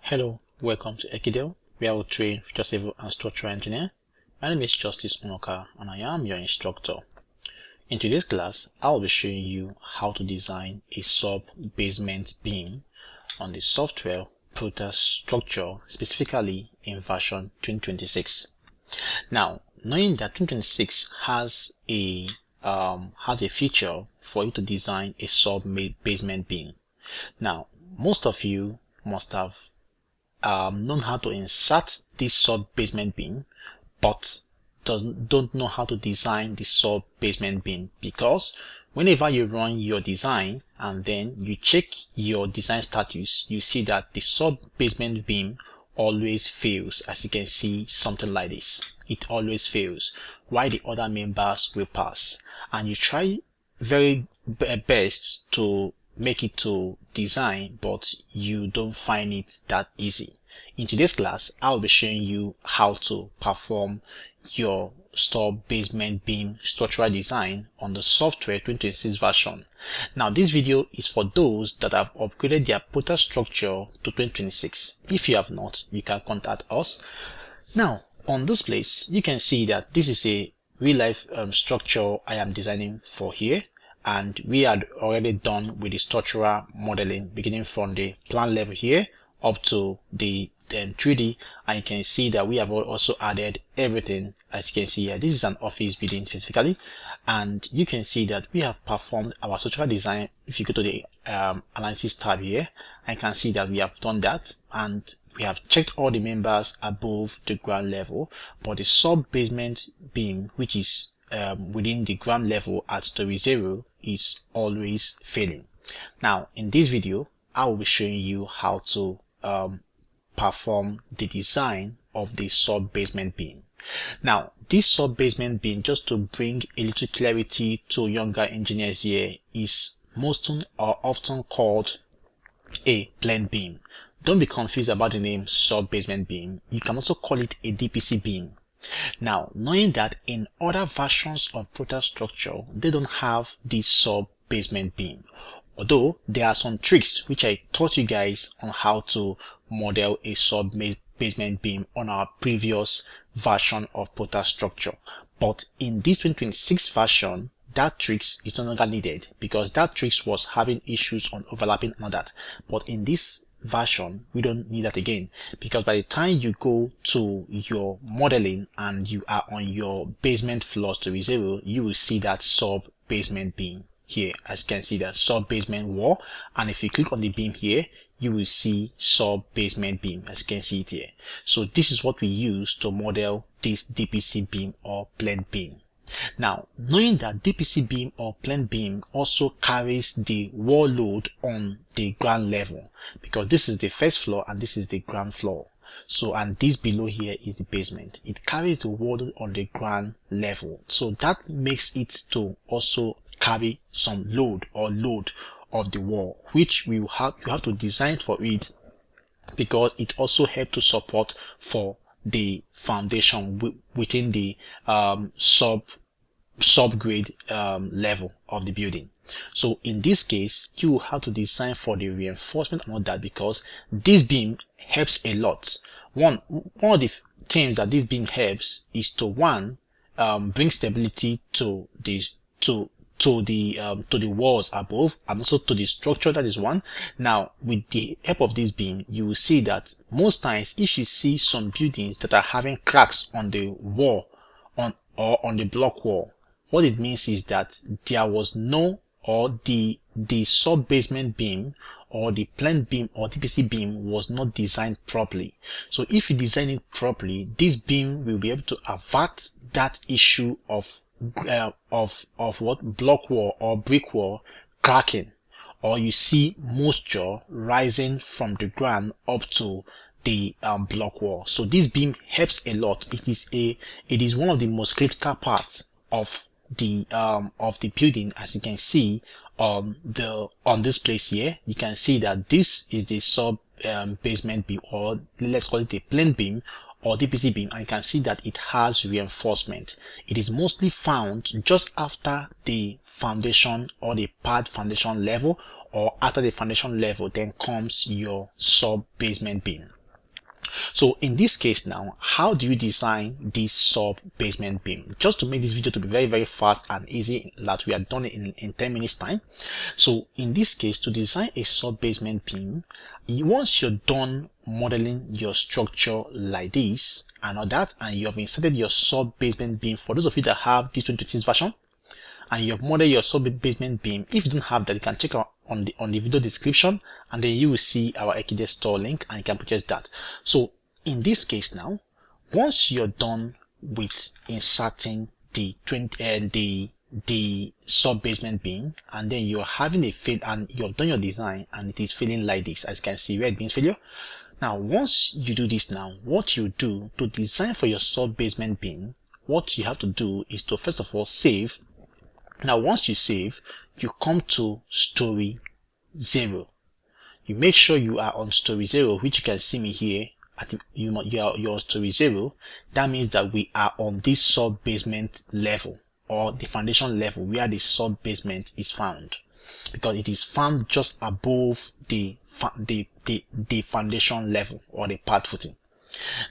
Hello, welcome to Ekidel, where I will train future civil and structural engineer. My name is Justice Unoka and I am your instructor. In today's class, I will be showing you how to design a sub-basement beam on the software ProtaStructure, specifically in version 2026. Now, knowing that 2026 has a feature for you to design a sub-basement beam. Now, most of you must have known how to insert this sub-basement beam, but don't know how to design the sub-basement beam, because whenever you run your design and then you check your design status, you see that the sub-basement beam always fails. As you can see, something like this, it always fails, while the other members will pass, and you try very best to make it to design, but you don't find it that easy. In today's class, I'll be showing you how to perform your sub-basement beam structural design on the software 2026 version. Now, this video is for those that have upgraded their ProtaStructure to 2026. If you have not, you can contact us. Now, on this place, you can see that this is a real-life structure I am designing for here. And we are already done with the structural modeling, beginning from the plan level here up to the 3D, and you can see that we have also added everything. As you can see here, this is an office building specifically, and you can see that we have performed our structural design. If you go to the analysis tab here, I can see that we have done that, and we have checked all the members above the ground level, but the sub-basement beam, which is within the ground level at story 0, is always failing. Now, in this video, I will be showing you how to perform the design of the sub-basement beam. Now, this sub-basement beam, just to bring a little clarity to younger engineers here, is often called a plane beam. Don't be confused about the name sub-basement beam. You can also call it a DPC beam. Now, knowing that in other versions of ProtaStructure, they don't have this sub-basement beam, although there are some tricks which I taught you guys on how to model a sub-basement beam on our previous version of ProtaStructure. But in this 2026 version, that tricks is no longer needed, because that tricks was having issues on overlapping and all that. But in this version, we don't need that again, because by the time you go to your modeling and you are on your basement floors to be 0, you will see that sub-basement beam here. As you can see, that sub-basement wall, and if you click on the beam here, you will see sub-basement beam, as you can see it here. So this is what we use to model this DPC beam or plane beam. Now, knowing that DPC beam or plane beam also carries the wall load on the ground level, because this is the first floor and this is the ground floor. So, and this below here is the basement. It carries the wall load on the ground level. So that makes it to also carry some load of the wall, which you have to design for it, because it also helps to support for the foundation within the subgrade level of the building. So in this case, you have to design for the reinforcement and all that, because this beam helps a lot. One of the things that this beam helps is to bring stability to the walls above, and also to the structure. That is one. Now, with the help of this beam, you will see that most times, if you see some buildings that are having cracks on the wall or on the block wall, what it means is that there was no, or the sub-basement beam or the plane beam or DPC beam was not designed properly. So if you design it properly, this beam will be able to avert that issue of what block wall or brick wall cracking, or you see moisture rising from the ground up to the block wall. So this beam helps a lot. It is one of the most critical parts of the building. As you can see on this place here, you can see that this is the sub basement beam, or let's call it a plane beam or DPC beam, and you can see that it has reinforcement. It is mostly found just after the foundation or the pad foundation level, or after the foundation level, then comes your sub basement beam. So in this case now, how do you design this sub basement beam? Just to make this video to be very fast and easy, that we are done in 10 minutes time. So in this case, to design a sub basement beam, once you're done modeling your structure like this and all that, and you have inserted your sub basement beam, for those of you that have this 2026 version and you have modeled your sub basement beam, if you don't have that, you can check out on the video description, and then you will see our Equidus store link and you can purchase that. So in this case now, once you're done with inserting the sub basement beam, and then you're having a fail and you've done your design and it is feeling like this, as you can see where it means failure. Now once you do this, now what you do to design for your sub basement beam, what you have to do is to first of all save. Now once you save, you come to story 0. You make sure you are on story 0, which you can see me here at you're on story 0. That means that we are on this sub basement level, or the foundation level where the sub basement is found, because it is found just above the foundation level or the pad footing.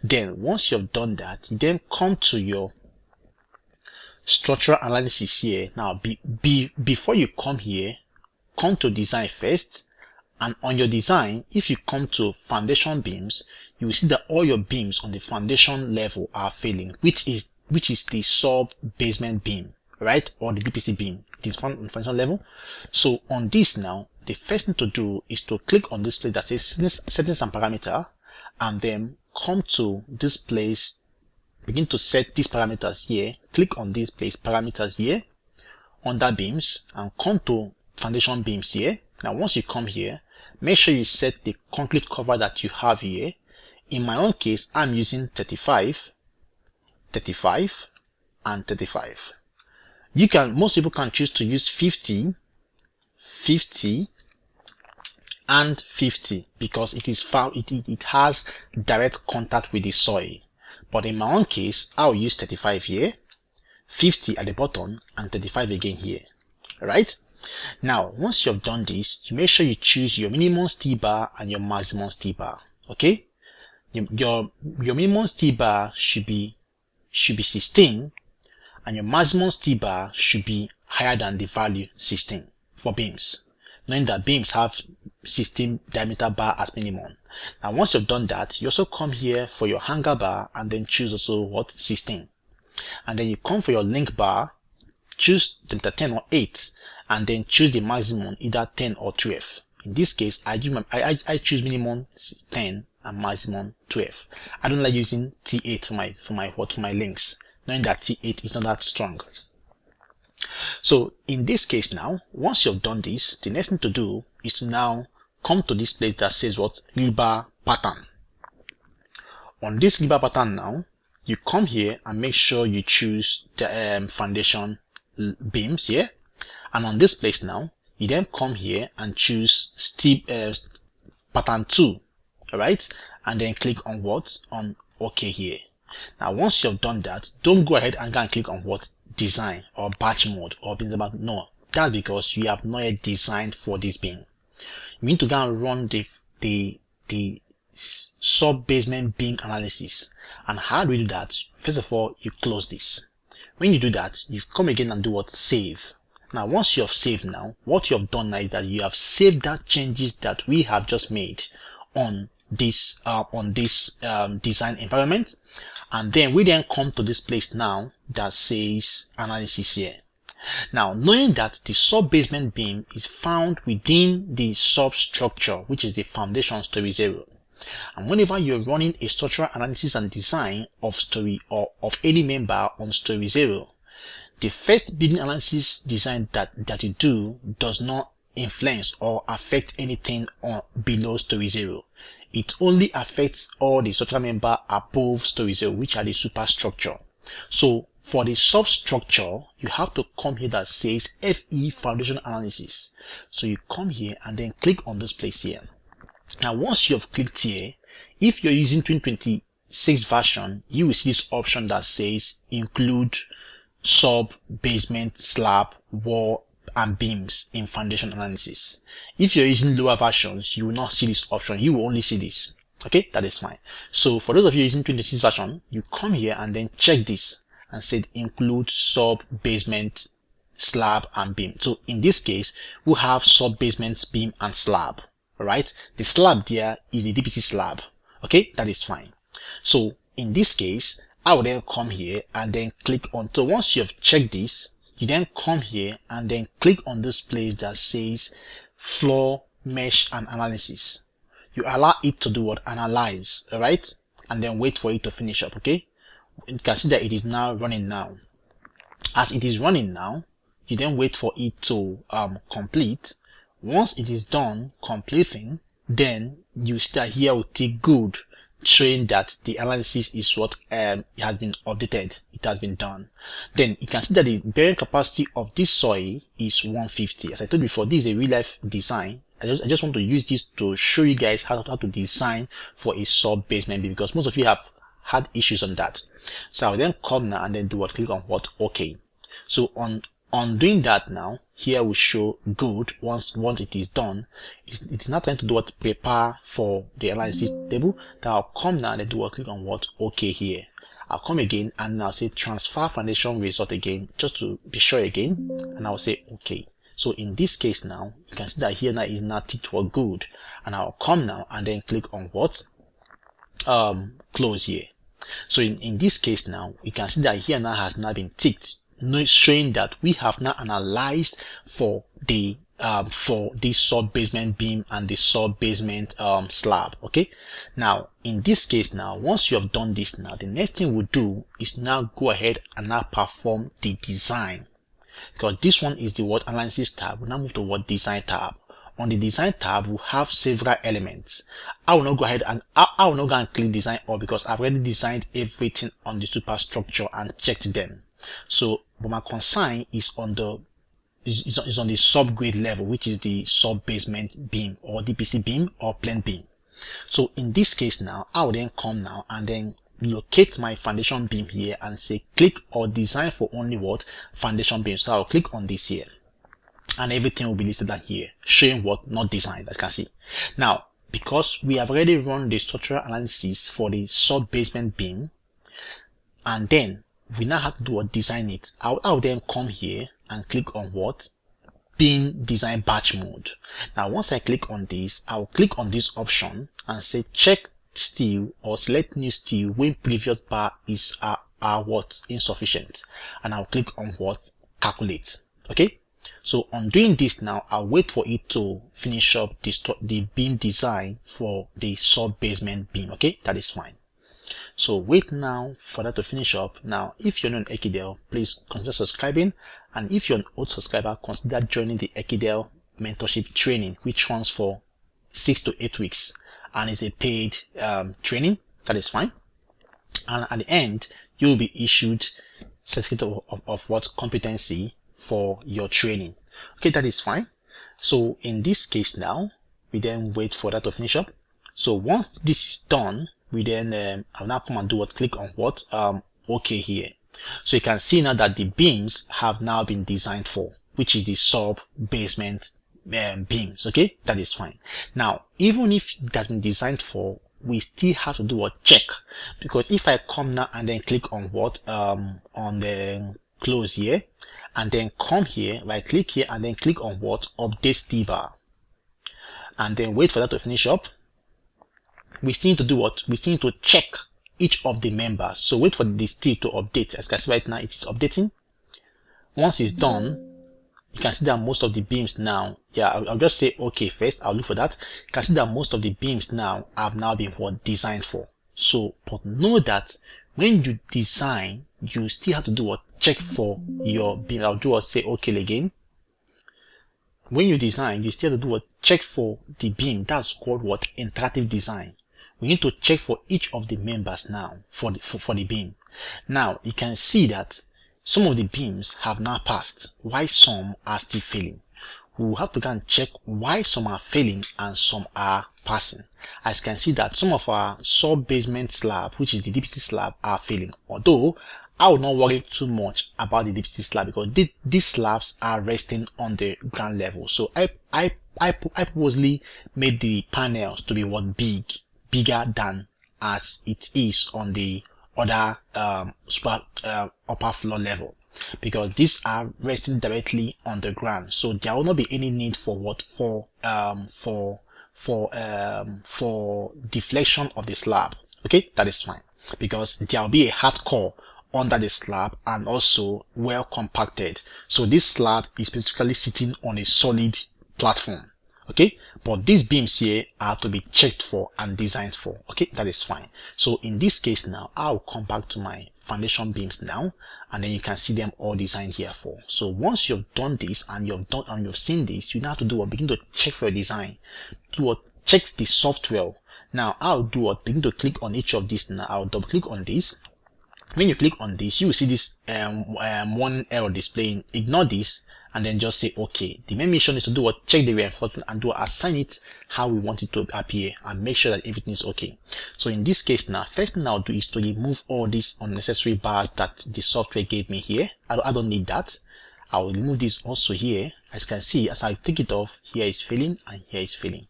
Then once you've done that, you then come to your structural analysis here. Now before you come here, come to design first, and on your design, if you come to foundation beams, you will see that all your beams on the foundation level are failing, which is the sub basement beam, right, or the DPC beam. It is found on foundation level. So on this now, the first thing to do is to click on this place that says settings and parameter, and then come to this place, begin to set these parameters here. Click on this place, parameters here, under beams, and come to foundation beams here. Now once you come here, make sure you set the concrete cover that you have here. In my own case, I'm using 35, 35, and 35. Most people can choose to use 50, 50, and 50, because it is found, it has direct contact with the soil. But in my own case, I'll use 35 here, 50 at the bottom, and 35 again here. Right? Now, once you've done this, you make sure you choose your minimum steel bar and your maximum steel bar. Okay? Your minimum steel bar should be 16, and your maximum steel bar should be higher than the value 16 for beams, knowing that beams have 16 diameter bar as minimum. Now once you've done that, you also come here for your hanger bar and then choose also what, 16, and then you come for your link bar, choose diameter 10 or 8, and then choose the maximum, either 10 or 12. In this case, I choose minimum 10 and maximum 12. I don't like using T8 for my links, knowing that T8 is not that strong. So in this case now, once you've done this, the next thing to do is to now come to this place that says what, rebar pattern. On this rebar pattern now, you come here and make sure you choose the foundation beams here, and on this place now, you then come here and choose pattern 2, alright, and then click on what, on OK here. Now once you've done that, don't go ahead and go and click on what, design or batch mode or beams about. No, that's because you have not yet designed for this beam. You need to go and run the sub basement beam analysis. And how do we do that? First of all, you close this. When you do that, you come again and do what, save. Now once you have saved now, what you have done now is that you have saved that changes that we have just made on this design environment, and then we then come to this place now that says analysis here. Now knowing that the sub basement beam is found within the substructure, which is the foundation story 0, and whenever you're running a structural analysis and design of story or of any member on story 0, the first building analysis design that you do does not influence or affect anything on below story 0. It only affects all the structural member above story 0, which are the superstructure. So for the substructure, you have to come here that says FE foundation analysis. So you come here and then click on this place here. Now once you have clicked here, if you're using 2026 version, you will see this option that says include sub, basement, slab, wall, and beams in foundation analysis. If you're using lower versions, you will not see this option. You will only see this. Okay, that is fine. So for those of you using 26 version, you come here and then check this and say include sub, basement, slab and beam. So in this case, we have sub, basement, beam and slab. Alright, the slab there is the DPC slab. Okay, that is fine. So in this case, I will then come here and then click on, so once you have checked this, you then come here and then click on this place that says floor mesh and analysis. You allow it to do what? Analyze. Alright, and then wait for it to finish up. Okay, you can see that it is now running now. As it is running now, you then wait for it to complete. Once it is done completing, then you start here with tick good, showing that the analysis is what it has been updated, it has been done. Then you can see that the bearing capacity of this soil is 150. As I told you before, this is a real life design. I just want to use this to show you guys how to design for a sub basement beam, because most of you have had issues on that. So I'll then come now and then do what? Click on what? OK. So on doing that now, here we show good. Once it is done, it's not trying to do what? Prepare for the analysis table. Then I'll come now and then do what? Click on what? OK here. I'll come again and I'll say transfer foundation result again, just to be sure again, and I'll say OK. So in this case now, you can see that here now is now ticked for good, and I'll come now and then click on what? Close here. So in this case now, you can see that here now has now been ticked, showing that we have now analyzed for the sub basement beam and the sub basement slab. Okay, now in this case now, once you have done this now, the next thing we'll do is now go ahead and now perform the design, because this one is the what? Analysis tab. We'll now move to what? Design tab. On the design tab, we have several elements. I will not go ahead and I will not go and click design all, because I've already designed everything on the superstructure and checked them. So but my concern is on the is on the subgrade level, which is the sub basement beam or DPC beam or plane beam. So in this case now, I will then come now and then locate my foundation beam here and say click or design for only what? Foundation beam. So I'll click on this here, and everything will be listed down here, showing what? Not designed, as you can see. Now, because we have already run the structural analysis for the sub basement beam, and then we now have to do what? Design it. I'll then come here and click on what? Beam design batch mode. Now, once I click on this, I'll click on this option and say check steel or select new steel when previous bar is are what? Insufficient. And I'll click on what? Calculate. Okay. So on doing this now, I'll wait for it to finish up the beam design for the sub basement beam. Okay, that is fine. So wait now for that to finish up. Now, if you're not an Ekidel, please consider subscribing, and if you're an old subscriber, consider joining the Ekidel mentorship training, which runs for 6 to 8 weeks and is a paid training. That is fine. And at the end, you will be issued certificate of what? Competency for your training. Okay, that is fine. So in this case now, we then wait for that to finish up. So once this is done, we then I'll now come and do what? Click on what? OK here. So you can see now that the beams have now been designed for, which is the sub basement beams. Okay, that is fine. Now, even if it has been designed for, we still have to do a check, because if I come now and then click on what? On the close here, and then come here, right click here and then click on what? Update steel bar, and then wait for that to finish up. We still need to do what? We still need to check each of the members. So wait for the steel to update. As you can see right now, it is updating. Once it's done, you can see that most of the beams now, I'll just say OK first. I'll look for that. You can see that most of the beams now have now been what? Designed for. So, but know that when you design, you still have to do what? Check for your beam. I'll do what? Say OK again. When you design, you still have to do what? Check for the beam. That's called what? Interactive design. We need to check for each of the members now for the beam. Now you can see that some of the beams have now passed, while some are still failing. We will have to go and check why some are failing and some are passing. As you can see that some of our sub basement slab, which is the DPC slab, are failing. Although I will not worry too much about the DPC slab, because these slabs are resting on the ground level. So I purposely made the panels to be what? Big. bigger than as it is on the other upper floor level, because these are resting directly on the ground. So there will not be any need for what for deflection of the slab. Okay, that is fine, because there will be a hard core under the slab and also well compacted. So this slab is basically sitting on a solid platform. Okay, but these beams here are to be checked for and designed for. Okay, that is fine. So in this case now, I'll come back to my foundation beams now, and then you can see them all designed here for. So once you've done this and you've seen this, you now have to do what? Begin to check for your design. Do what? Check the software. Now I'll do what? Begin to click on each of these. Now I'll double click on this. When you click on this, you will see this one error displaying. Ignore this and then just say okay. The main mission is to do what? Check the reinforcement and do assign it how we want it to appear and make sure that everything is okay. So in this case now, first thing I'll do is to remove all these unnecessary bars that the software gave me here. I don't need that. I will remove this also here. As you can see, as I take it off, here is filling and here is filling.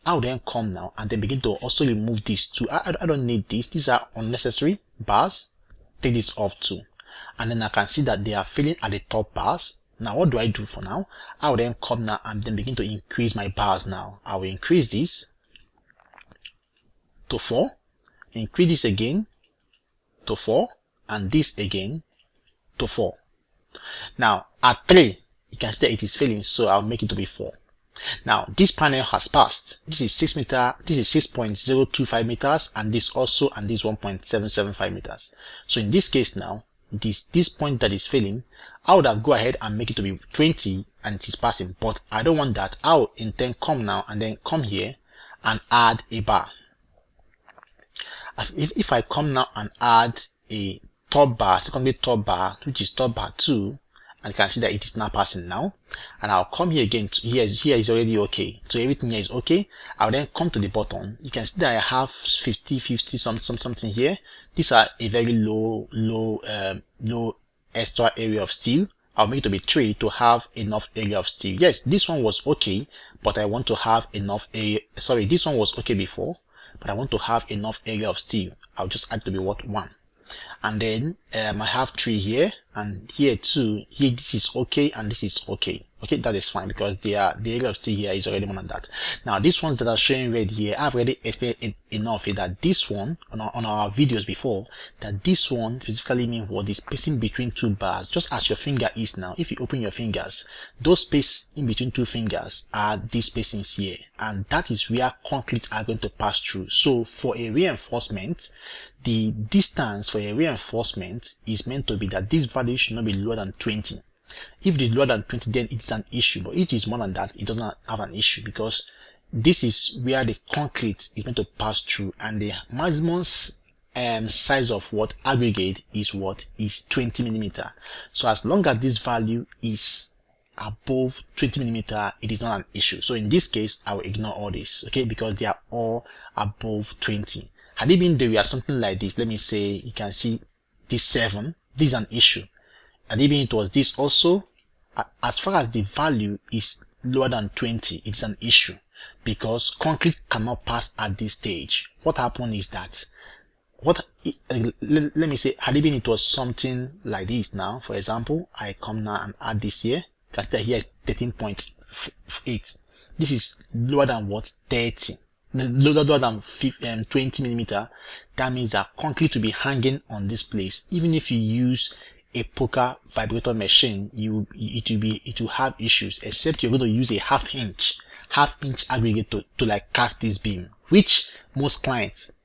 I'll then come now and then begin to also remove these two. I don't need these. These are unnecessary bars. Take this off too. And then I can see that they are filling at the top bars. Now what do I do for now? I will then come now and then begin to increase my bars now. I will increase this to 4, increase this again to 4, and this again to 4. Now at 3, you can see that it is filling, so I'll make it to be 4. Now this panel has passed. This is 6 meter, this is 6.025 meters, and this also, and this 1.775 meters. So in this case now, this point that is filling, I would have go ahead and make it to be 20 and it is passing, but I don't want that. I'll intend come now and then come here and add a bar. If I come now and add a top bar, secondary top bar, which is top bar 2, and you can see that it is now passing now, and I'll come here again. Here is already okay, so everything here is okay. I'll then come to the bottom. You can see that I have 50 something here. These are a very low extra area of steel. I'll make it to be 3 to have enough area of steel. Yes, this one was okay, but I want to have enough area. Sorry, this one was okay before, but I want to have enough area of steel. I'll just add to be what? 1. And then I have 3 here, and here 2. Here this is okay, and this is okay. Okay, that is fine, because the area of steel here is already more than that. Now these ones that are showing red here, I've already explained enough here that this one on our videos before, that this one basically means what is spacing between 2 bars, just as your finger is now. If you open your fingers, those space in between 2 fingers are these spacings here, and that is where concrete are going to pass through. So for a reinforcement, the distance for a reinforcement is meant to be that this value should not be lower than 20. If it is lower than 20, then it's an issue, but if it is more than that, it doesn't have an issue, because this is where the concrete is meant to pass through, and the maximum size of what aggregate is 20 millimeter. So as long as this value is above 20 millimeter, it is not an issue. So in this case, I will ignore all this, okay, because they are all above 20. Had it been there were something like this, let me say you can see this 7, this is an issue. And even it was this also, as far as the value is lower than 20, it's an issue, because concrete cannot pass at this stage. What happened is that, let me say, had it been it was something like this now, for example, I come now and add this here, because here is 13.8. This is lower than 30. Lower than 20 millimeter. That means that concrete will be hanging on this place. Even if you use a poker vibrator machine, it will have issues, except you're going to use a half inch aggregate to like cast this beam, which most times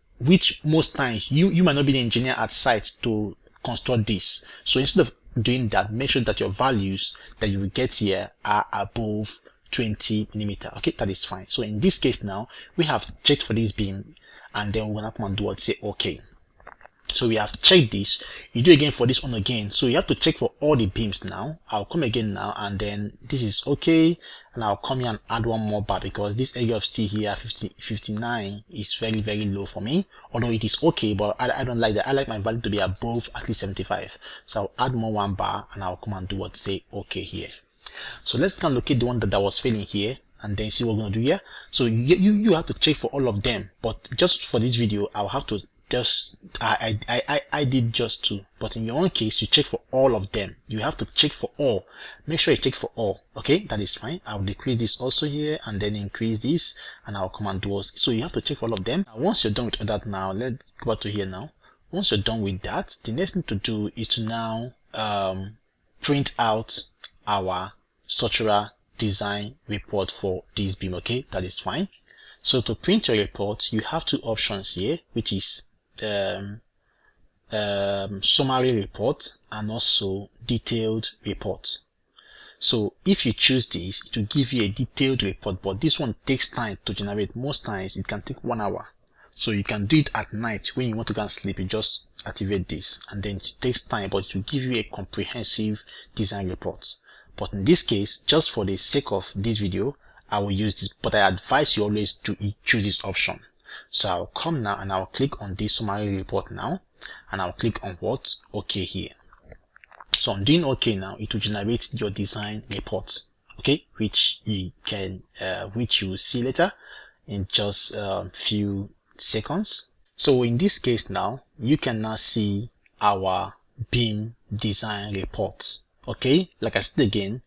you might not be the engineer at site to construct this. So instead of doing that, make sure that your values that you will get here are above 20 millimeter. Okay, that is fine. So in this case now, we have checked for this beam, and then we're gonna come and do what? Say okay. So we have checked this. You do again for this one again. So you have to check for all the beams now. I'll come again now, and then this is okay, and I'll come here and add one more bar, because this area of steel here 59 is very low for me, although it is okay, but I don't like that. I like my value to be above at least 75. So I'll add one bar, and I'll come and do what? Say okay here. So let's now locate the one that was failing here, and then see what we're going to do here. So you have to check for all of them, but just for this video I'll have to just I did just 2, but in your own case you check for all of them. You have to check for all. Make sure you check for all. Okay, that is fine. I'll decrease this also here and then increase this, and I'll come and do all. So you have to check for all of them. Now, once you're done with all that, now let's go back to here. Now once you're done with that, the next thing to do is to now print out our structural design report for this beam. Okay, that is fine. So to print your report, you have 2 options here, which is summary report and also detailed report. So if you choose this, it will give you a detailed report, but this one takes time to generate. Most times it can take 1 hour. So you can do it at night when you want to go and sleep. You just activate this, and then it takes time, but it will give you a comprehensive design report. But in this case, just for the sake of this video, I will use this, but I advise you always to choose this option. So I'll come now and I'll click on this summary report now, and I'll click on what? OK here. So I'm doing OK now. It will generate your design report, okay, which you can which you will see later in just a few seconds. So in this case now, you can now see our beam design report. Okay, like I said again,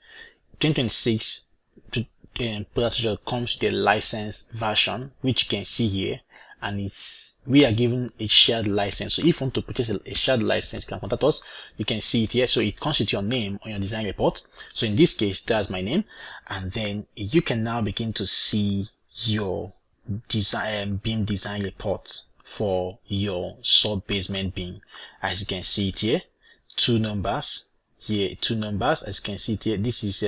2026 ProtaStructure comes with a licensed version, which you can see here, and we are given a shared license. So if you want to purchase a shared license, you can contact us. You can see it here. So it comes with your name on your design report. So in this case, that's my name, and then you can now begin to see your design beam design report for your sub basement beam. As you can see it here, 2 numbers here, 2 numbers. As you can see it here, this is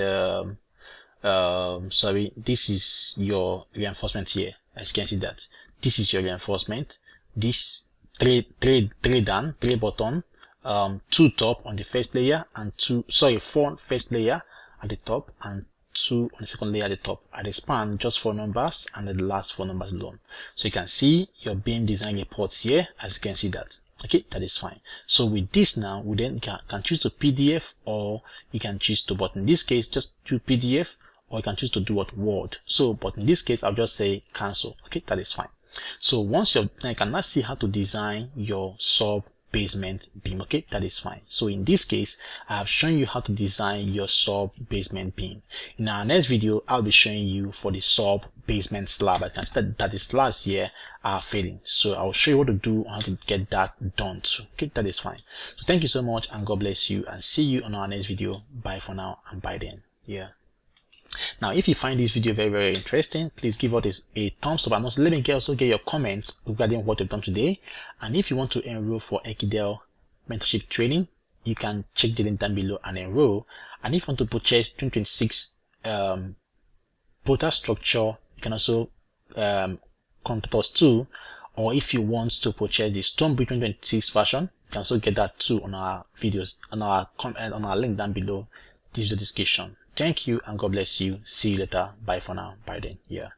this is your reinforcement here. As you can see that this is your reinforcement. This 3 down, 3 bottom, 2 top on the first layer, and 4 first layer at the top, and 2 on the second layer at the top. At the span, just 4 numbers, and then the last 4 numbers alone. So you can see your beam design reports here. As you can see that. Okay, that is fine. So with this now, we then can choose to PDF, or you can choose to, but in this case, just do PDF, or you can choose to do what Word. So, but in this case, I'll just say cancel. Okay, that is fine. So once you can now see how to design your sub basement beam. Okay, that is fine. So in this case, I have shown you how to design your sub basement beam. In our next video, I'll be showing you for the sub basement slab. I can see that the slabs here are failing, so I'll show you what to do, how to get that done too. Okay, that is fine. So thank you so much, and God bless you, and see you on our next video. Bye for now, and bye then. Yeah. Now, if you find this video very interesting, please give us a thumbs up, and also let me also get your comments regarding what you've done today. And if you want to enroll for Ekidel mentorship training, you can check the link down below and enroll. And if you want to purchase 2026 ProtaStructure, you can also contact us too. Or if you want to purchase the Stonebridge 2026 version, you can also get that too on our videos, on our link down below this video description. Thank you, and God bless you. See you later. Bye for now. Bye then. Yeah.